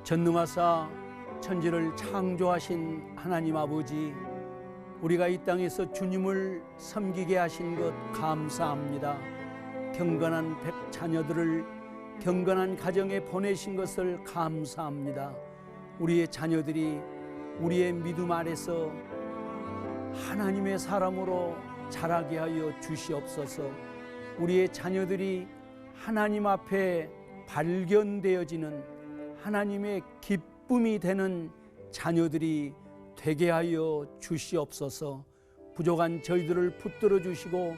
전능하사 천지를 창조하신 하나님 아버지, 우리가 이 땅에서 주님을 섬기게 하신 것 감사합니다. 경건한 자녀들을 경건한 가정에 보내신 것을 감사합니다. 우리의 자녀들이 우리의 믿음 아래서 하나님의 사람으로 자라게 하여 주시옵소서. 우리의 자녀들이 하나님 앞에 발견되어지는 하나님의 기쁨이 되는 자녀들이 되게 하여 주시옵소서. 부족한 저희들을 붙들어 주시고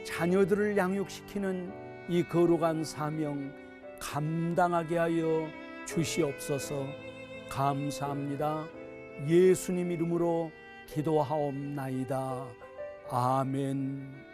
자녀들을 양육시키는 이 거룩한 사명 감당하게 하여 주시옵소서. 감사합니다. 예수님 이름으로 기도하옵나이다. 아멘.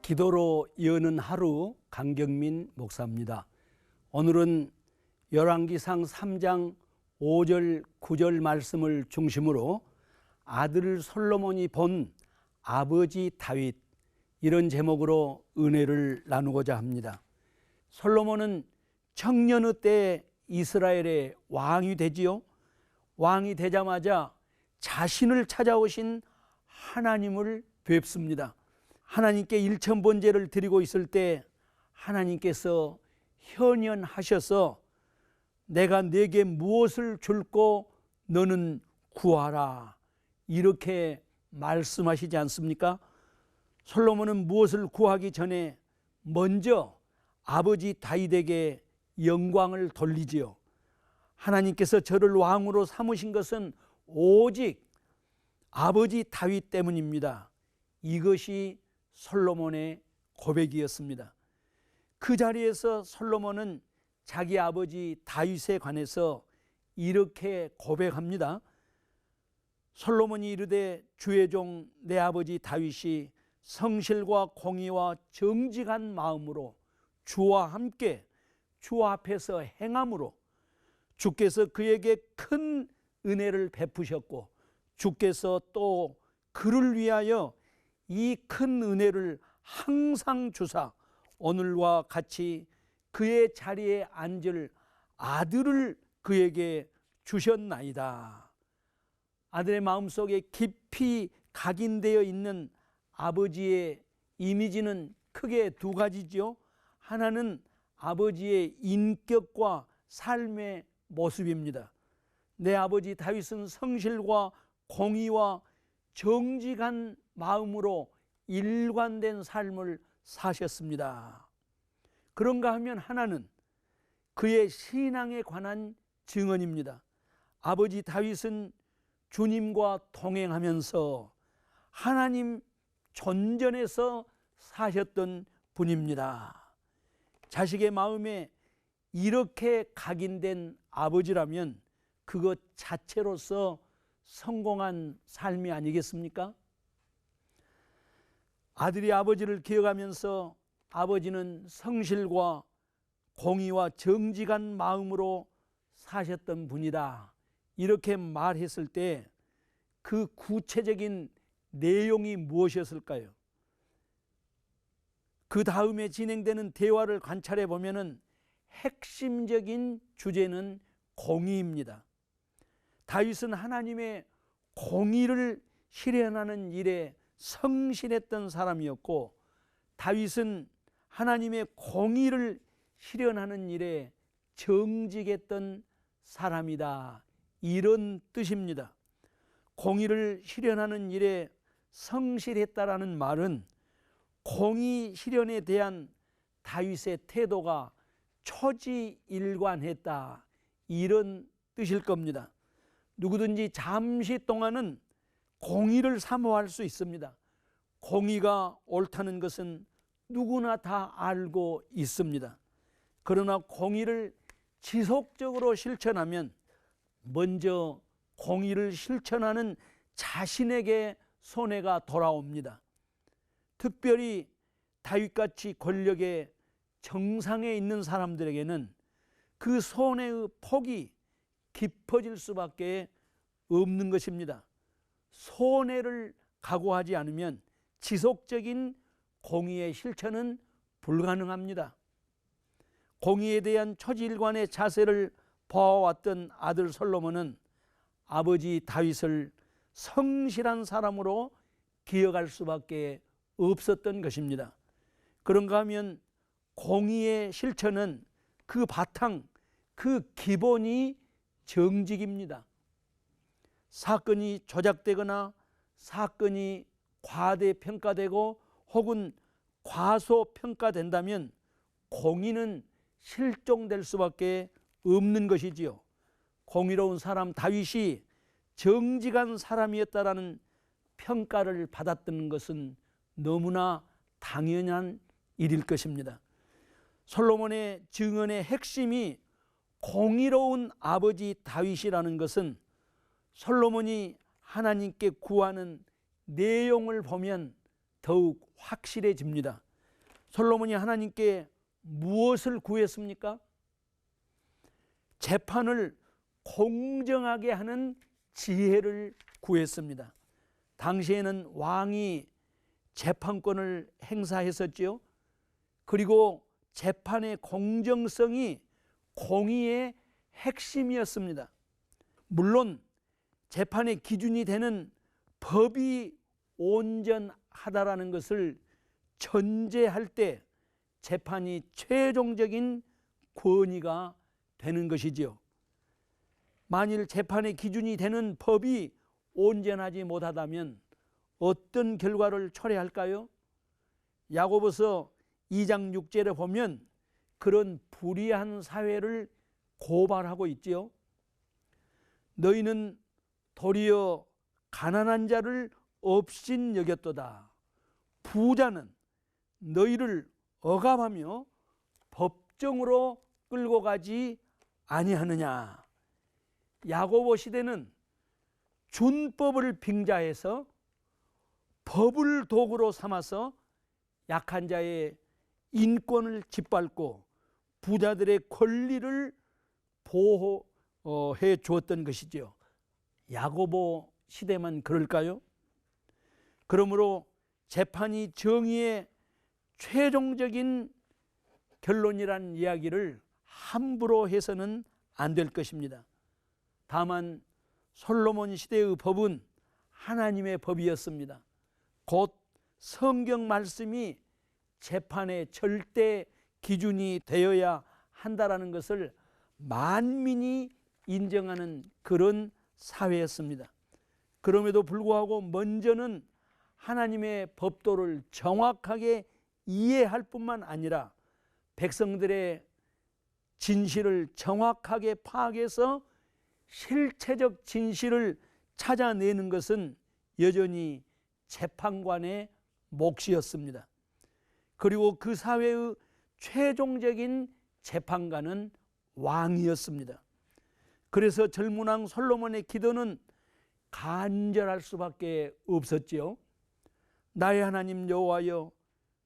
기도로 여는 하루, 강경민 목사입니다. 오늘은 열왕기상 3장 5절 9절 말씀을 중심으로 아들 솔로몬이 본 아버지 다윗, 이런 제목으로 은혜를 나누고자 합니다. 솔로몬은 청년의 때에 이스라엘의 왕이 되지요. 왕이 되자마자 자신을 찾아오신 하나님을 뵙습니다. 하나님께 일천번제를 드리고 있을 때 하나님께서 현현하셔서 내가 네게 무엇을 줄고 너는 구하라, 이렇게 말씀하시지 않습니까? 솔로몬은 무엇을 구하기 전에 먼저 아버지 다윗에게 영광을 돌리지요. 하나님께서 저를 왕으로 삼으신 것은 오직 아버지 다윗 때문입니다. 이것이 솔로몬의 고백이었습니다. 그 자리에서 솔로몬은 자기 아버지 다윗에 관해서 이렇게 고백합니다. 솔로몬이 이르되 주의 종 내 아버지 다윗이 성실과 공의와 정직한 마음으로 주와 함께 주 앞에서 행함으로 주께서 그에게 큰 은혜를 베푸셨고 주께서 또 그를 위하여 이 큰 은혜를 항상 주사 오늘과 같이 그의 자리에 앉을 아들을 그에게 주셨나이다. 아들의 마음속에 깊이 각인되어 있는 아버지의 이미지는 크게 두 가지죠. 하나는 아버지의 인격과 삶의 모습입니다. 내 아버지 다윗은 성실과 공의와 정직한 마음으로 일관된 삶을 사셨습니다. 그런가 하면 하나는 그의 신앙에 관한 증언입니다. 아버지 다윗은 주님과 동행하면서 하나님 존전에서 사셨던 분입니다. 자식의 마음에 이렇게 각인된 아버지라면 그것 자체로서 성공한 삶이 아니겠습니까? 아들이 아버지를 기억하면서 아버지는 성실과 공의와 정직한 마음으로 사셨던 분이다, 이렇게 말했을 때 그 구체적인 내용이 무엇이었을까요? 그 다음에 진행되는 대화를 관찰해 보면은 핵심적인 주제는 공의입니다. 다윗은 하나님의 공의를 실현하는 일에 성실했던 사람이었고, 다윗은 하나님의 공의를 실현하는 일에 정직했던 사람이다, 이런 뜻입니다. 공의를 실현하는 일에 성실했다라는 말은 공의 실현에 대한 다윗의 태도가 초지일관했다, 이런 뜻일 겁니다. 누구든지 잠시 동안은 공의를 사모할 수 있습니다. 공의가 옳다는 것은 누구나 다 알고 있습니다. 그러나 공의를 지속적으로 실천하면 먼저 공의를 실천하는 자신에게 손해가 돌아옵니다. 특별히 다윗같이 권력의 정상에 있는 사람들에게는 그 손해의 폭이 깊어질 수밖에 없는 것입니다. 손해를 각오하지 않으면 지속적인 공의의 실천은 불가능합니다. 공의에 대한 초지일관의 자세를 보아왔던 아들 솔로몬은 아버지 다윗을 성실한 사람으로 기억할 수밖에 없었던 것입니다. 그런가 하면 공의의 실천은 그 바탕, 그 기본이 정직입니다. 사건이 조작되거나 사건이 과대평가되고 혹은 과소평가된다면 공의는 실종될 수밖에 없는 것이지요. 공의로운 사람 다윗이 정직한 사람이었다라는 평가를 받았던 것은 너무나 당연한 일일 것입니다. 솔로몬의 증언의 핵심이 공의로운 아버지 다윗이라는 것은 솔로몬이 하나님께 구하는 내용을 보면 더욱 확실해집니다. 솔로몬이 하나님께 무엇을 구했습니까? 재판을 공정하게 하는 지혜를 구했습니다. 당시에는 왕이 재판권을 행사했었지요. 그리고 재판의 공정성이 공의의 핵심이었습니다. 물론 재판의 기준이 되는 법이 온전하다라는 것을 전제할 때 재판이 최종적인 권위가 되는 것이지요. 만일 재판의 기준이 되는 법이 온전하지 못하다면 어떤 결과를 초래할까요? 야고보서 2장 6절에 보면 그런 불의한 사회를 고발하고 있지요. 너희는 도리어 가난한 자를 업신 여겼도다. 부자는 너희를 억압하며 법정으로 끌고 가지 아니하느냐. 야고보 시대는 준법을 빙자해서 법을 도구로 삼아서 약한 자의 인권을 짓밟고 부자들의 권리를 보호해 주었던 것이죠. 야고보 시대만 그럴까요? 그러므로 재판이 정의의 최종적인 결론이라는 이야기를 함부로 해서는 안 될 것입니다. 다만 솔로몬 시대의 법은 하나님의 법이었습니다. 곧 성경 말씀이 재판의 절대 기준이 되어야 한다라는 것을 만민이 인정하는 그런 사회였습니다. 그럼에도 불구하고 먼저는 하나님의 법도를 정확하게 이해할 뿐만 아니라 백성들의 진실을 정확하게 파악해서 실체적 진실을 찾아내는 것은 여전히 재판관의 몫이었습니다. 그리고 그 사회의 최종적인 재판관은 왕이었습니다. 그래서 젊은 왕 솔로몬의 기도는 간절할 수밖에 없었지요. 나의 하나님 여호와여,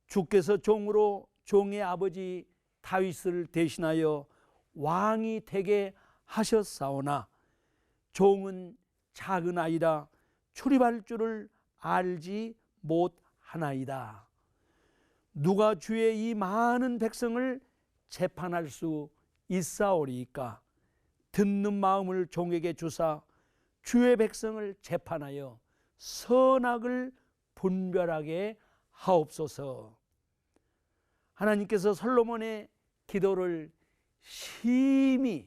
주께서 종으로 종의 아버지 다윗을 대신하여 왕이 되게 하셨사오나 종은 작은 아이라 출입할 줄을 알지 못하나이다. 누가 주의 이 많은 백성을 재판할 수 있사오리이까? 듣는 마음을 종에게 주사 주의 백성을 재판하여 선악을 분별하게 하옵소서. 하나님께서 솔로몬의 기도를 심히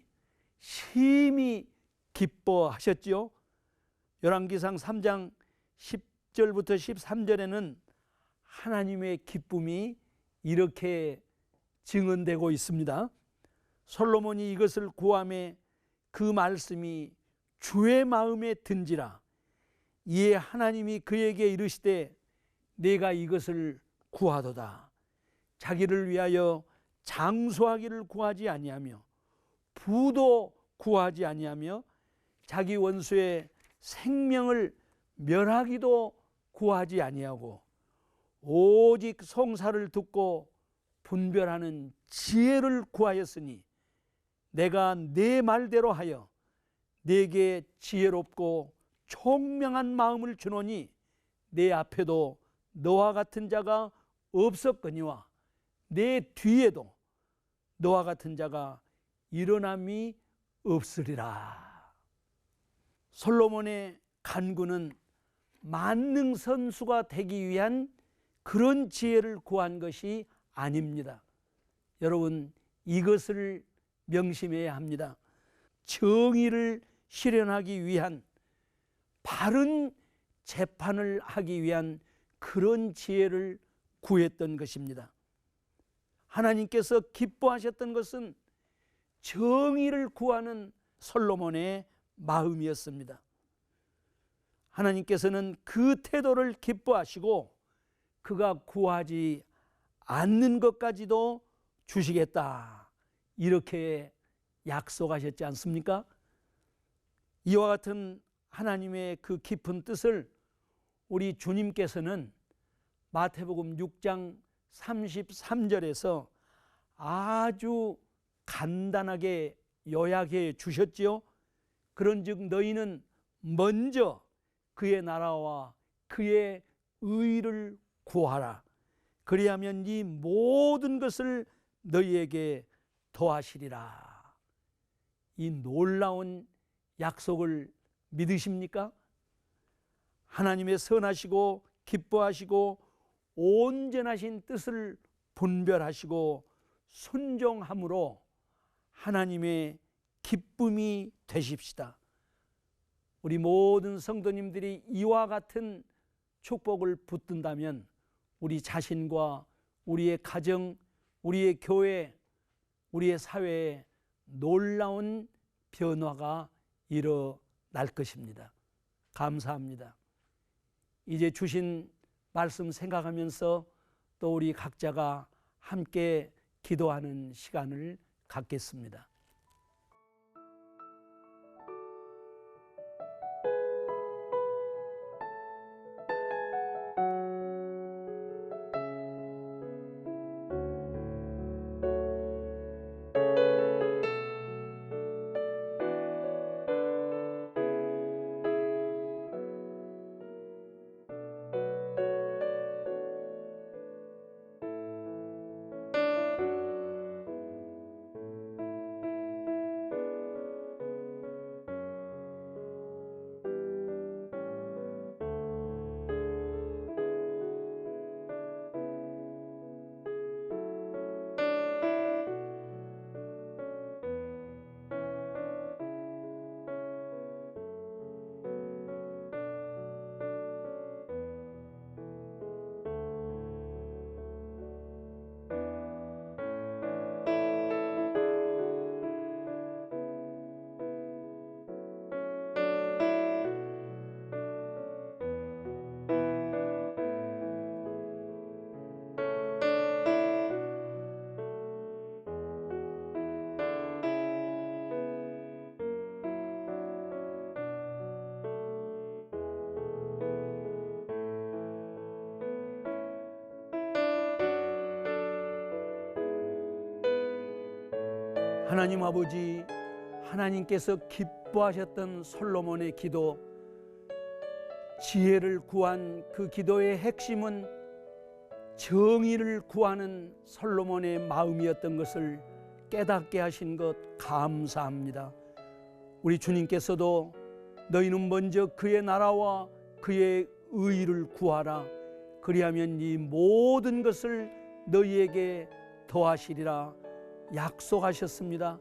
기뻐하셨지요. 열왕기상 3장 10절부터 13절에는 하나님의 기쁨이 이렇게 증언되고 있습니다. 솔로몬이 이것을 구하매 그 말씀이 주의 마음에 든지라. 이에 하나님이 그에게 이르시되 내가 이것을 구하도다. 자기를 위하여 장수하기를 구하지 아니하며 부도 구하지 아니하며 자기 원수의 생명을 멸하기도 구하지 아니하고 오직 송사를 듣고 분별하는 지혜를 구하였으니 내가 내 말대로 하여 내게 지혜롭고 총명한 마음을 주노니 내 앞에도 너와 같은 자가 없었거니와 내 뒤에도 너와 같은 자가 일어남이 없으리라. 솔로몬의 간구는 만능선수가 되기 위한 그런 지혜를 구한 것이 아닙니다. 여러분, 이것을 명심해야 합니다. 정의를 실현하기 위한, 바른 재판을 하기 위한 그런 지혜를 구했던 것입니다. 하나님께서 기뻐하셨던 것은 정의를 구하는 솔로몬의 마음이었습니다. 하나님께서는 그 태도를 기뻐하시고 그가 구하지 않는 것까지도 주시겠다, 이렇게 약속하셨지 않습니까? 이와 같은 하나님의 그 깊은 뜻을 우리 주님께서는 마태복음 6장 33절에서 아주 간단하게 요약해 주셨지요. 그런즉 너희는 먼저 그의 나라와 그의 의를 구하라. 그리하면 이 모든 것을 너희에게 더하시리라. 이 놀라운 약속을 믿으십니까? 하나님의 선하시고 기뻐하시고 온전하신 뜻을 분별하시고 순종함으로 하나님의 기쁨이 되십시다. 우리 모든 성도님들이 이와 같은 축복을 붙든다면 우리 자신과 우리의 가정, 우리의 교회, 우리의 사회에 놀라운 변화가 일어날 것입니다. 감사합니다. 이제 주신 말씀 생각하면서 또 우리 각자가 함께 기도하는 시간을 갖겠습니다. 하나님 아버지, 하나님께서 기뻐하셨던 솔로몬의 기도, 지혜를 구한 그 기도의 핵심은 정의를 구하는 솔로몬의 마음이었던 것을 깨닫게 하신 것 감사합니다. 우리 주님께서도 너희는 먼저 그의 나라와 그의 의를 구하라. 그리하면 이 모든 것을 너희에게 더하시리라. 약속하셨습니다.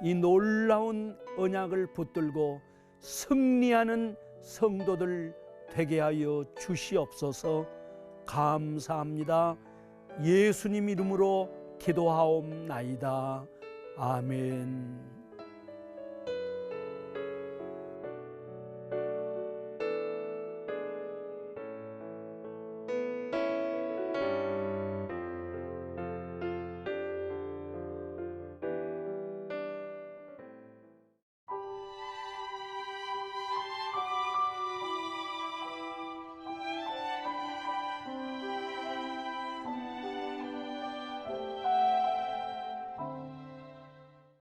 이 놀라운 언약을 붙들고 승리하는 성도들 되게 하여 주시옵소서. 감사합니다. 예수님 이름으로 기도하옵나이다. 아멘.